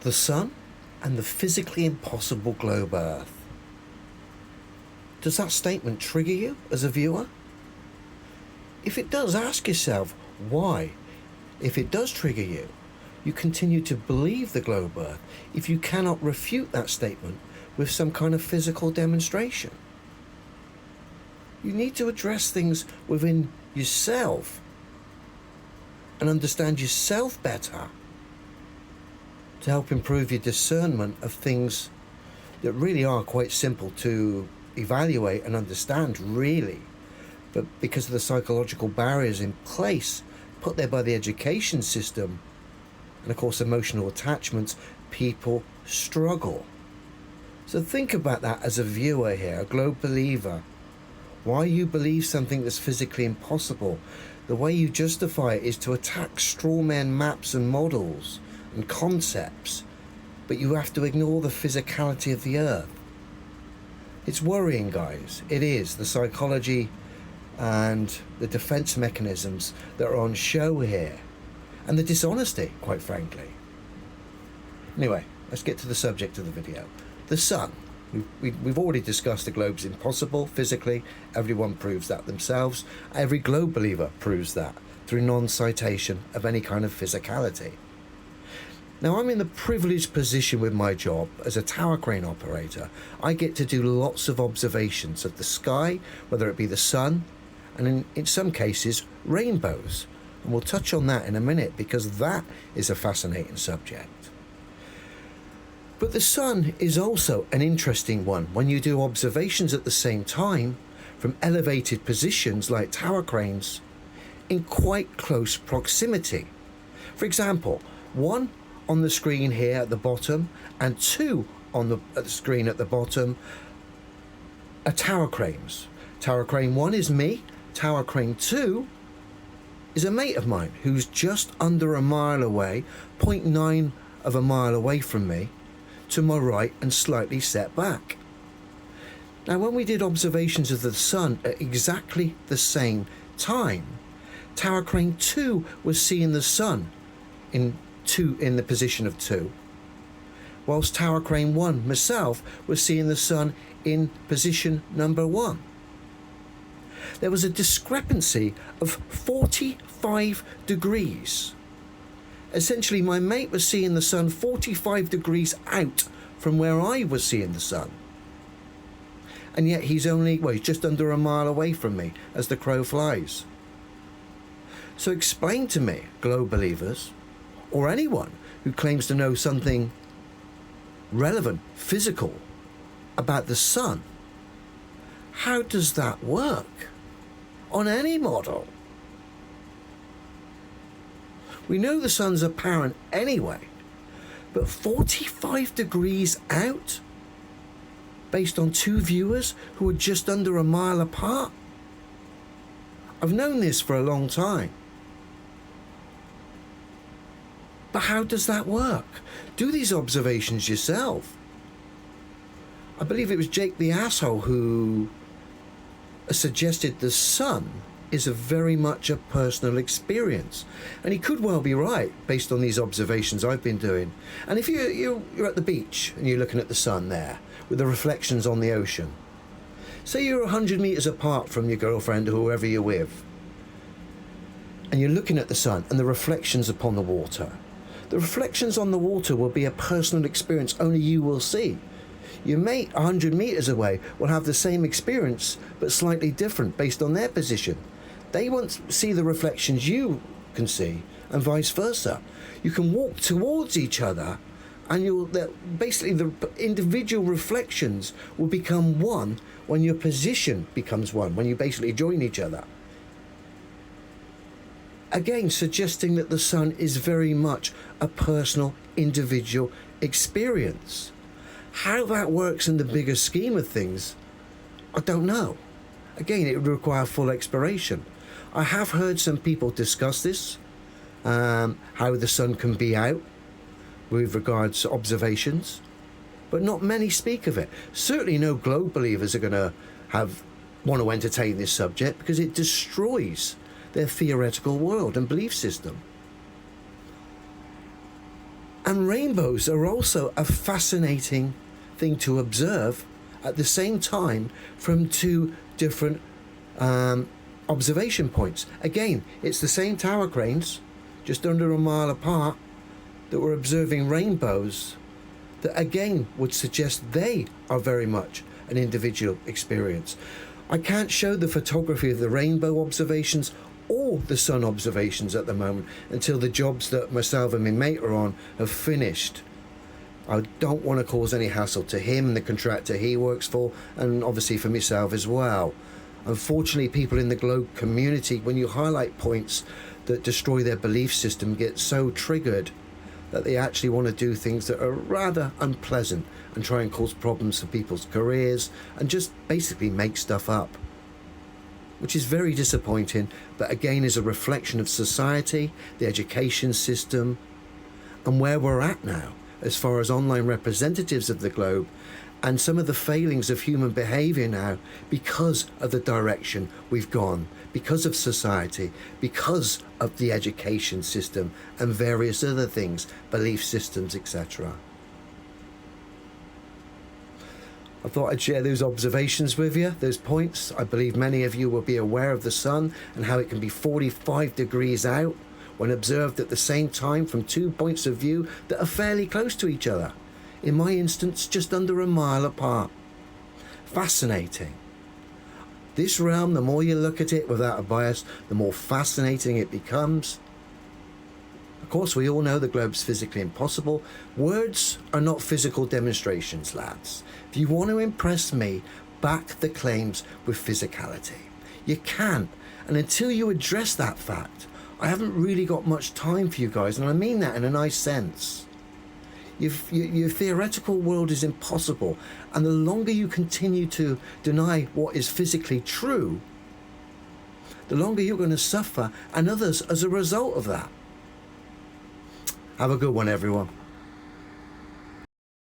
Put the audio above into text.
the sun and the physically impossible globe Earth. Does that statement trigger you as a viewer? If it does, ask yourself why. If it does trigger you, you continue to believe the globe Earth if you cannot refute that statement with some kind of physical demonstration. You need to address things within yourself and understand yourself better to help improve your discernment of things that really are quite simple to evaluate and understand, really. But because of the psychological barriers in place put there by the education system and of course emotional attachments, people struggle. So think about that as a viewer here, a globe believer. Why you believe something that's physically impossible, the way you justify it is to attack straw man maps and models and concepts, but you have to ignore the physicality of the Earth. It's worrying, guys. It is. The psychology and the defense mechanisms that are on show here, and the dishonesty, quite frankly. Anyway, let's get to the subject of the video. The sun. We've already discussed the globe's impossible physically. Everyone proves that themselves. Every globe believer proves that through non-citation of any kind of physicality. Now, I'm in the privileged position with my job as a tower crane operator. I get to do lots of observations of the sky, whether it be the sun, and in some cases, rainbows. And we'll touch on that in a minute because that is a fascinating subject. But the sun is also an interesting one when you do observations at the same time from elevated positions like tower cranes in quite close proximity. For example, one on the screen here at the bottom and two on the screen at the bottom are tower cranes. Tower crane 1 is me. Tower crane 2 is a mate of mine who's just under a mile away, 0.9 of a mile away from me, to my right and slightly set back. Now, when we did observations of the sun at exactly the same time, Tower Crane 2 was seeing the sun in the position of 2, whilst Tower Crane 1, myself, was seeing the sun in position number 1. There was a discrepancy of 45 degrees. Essentially, my mate was seeing the sun 45 degrees out from where I was seeing the sun. And yet he's just under a mile away from me as the crow flies. So explain to me, globe believers, or anyone who claims to know something relevant, physical, about the sun, how does that work on any model? We know the sun's apparent anyway, but 45 degrees out, based on two viewers who are just under a mile apart? I've known this for a long time. But how does that work? Do these observations yourself. I believe it was Jake the Asshole who suggested the sun is very much a personal experience, and he could well be right based on these observations I've been doing. And if you're at the beach and you're looking at the sun there with the reflections on the ocean, say you're 100 meters apart from your girlfriend or whoever you're with, and you're looking at the sun and the reflections upon the water, the reflections on the water will be a personal experience only you will see. Your mate 100 meters away will have the same experience but slightly different based on their position. They won't see the reflections you can see, and vice versa. You can walk towards each other, and basically the individual reflections will become one when your position becomes one, when you basically join each other. Again, suggesting that the sun is very much a personal, individual experience. How that works in the bigger scheme of things, I don't know. Again, it would require full exploration. I have heard some people discuss this, how the sun can be out with regards to observations, but not many speak of it. Certainly no globe believers are going to want to entertain this subject because it destroys their theoretical world and belief system. And rainbows are also a fascinating thing to observe at the same time from two different observation points. Again, it's the same tower cranes, just under a mile apart, that were observing rainbows that again would suggest they are very much an individual experience. I can't show the photography of the rainbow observations or the sun observations at the moment until the jobs that myself and my mate are on have finished. I don't want to cause any hassle to him, the contractor he works for, and obviously for myself as well. Unfortunately, people in the globe community, when you highlight points that destroy their belief system, get so triggered that they actually want to do things that are rather unpleasant and try and cause problems for people's careers and just basically make stuff up, which is very disappointing, but again is a reflection of society, the education system, and where we're at now as far as online representatives of the globe, and some of the failings of human behaviour now because of the direction we've gone, because of society, because of the education system and various other things, belief systems, etc. I thought I'd share those observations with you, those points. I believe many of you will be aware of the sun and how it can be 45 degrees out when observed at the same time from two points of view that are fairly close to each other. In my instance, just under a mile apart. Fascinating. This realm, the more you look at it without a bias, the more fascinating it becomes. Of course, we all know the globe's physically impossible. Words are not physical demonstrations, lads. If you want to impress me, back the claims with physicality. You can't. And until you address that fact, I haven't really got much time for you guys, and I mean that in a nice sense. Your theoretical world is impossible, and the longer you continue to deny what is physically true, the longer you're going to suffer, and others as a result of that. Have a good one, everyone.